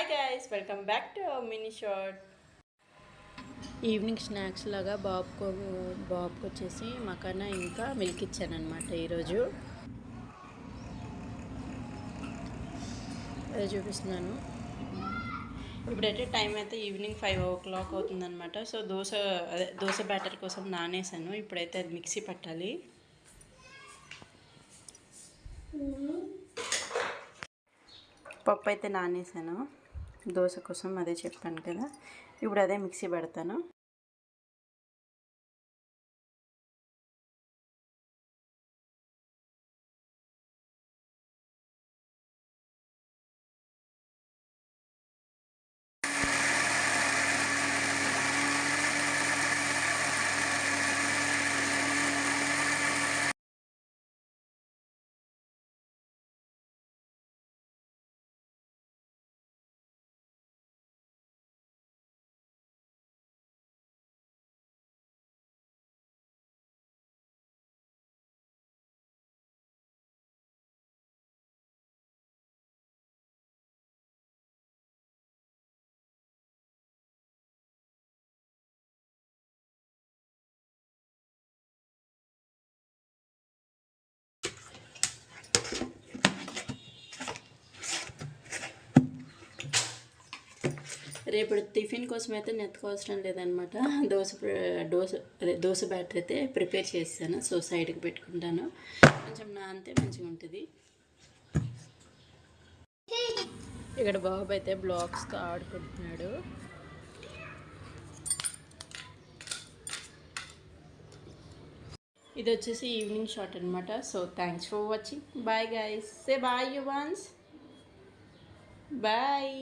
Hi guys, welcome back to mini short. Evening snacks లాగా బాబుకి వచ్చేసి మకానా ఇంకా మిల్క్ ఇచ్చాను అనమాట. ఈరోజు అదే చూపిస్తున్నాను. ఇప్పుడైతే టైం అయితే ఈవినింగ్ 5 o'clock అవుతుందన్నమాట. సో దోశ బ్యాటర్ కోసం నానేసాను. ఇప్పుడైతే అది మిక్సీ పట్టాలి. పప్పు అయితే నానేసాను దోశ కోసం, అదే చెప్పాను కదా. ఇప్పుడు అదే మిక్సీ పెడతాను. రేపు టిఫిన్ కోసం అయితే నెత్తుకోవసరం లేదనమాట. దోశ బ్యాటర్ అయితే ప్రిపేర్ చేస్తాను. సో సైడ్కి పెట్టుకుంటాను. కొంచెం నానితే మంచిగా ఉంటుంది. ఇక్కడ బాబు అయితే బ్లాక్స్తో ఆడుకుంటున్నాడు. ఇది వచ్చేసి ఈవినింగ్ షాట్ అనమాట. So thanks for watching. Bye guys. Say bye you ones. Bye.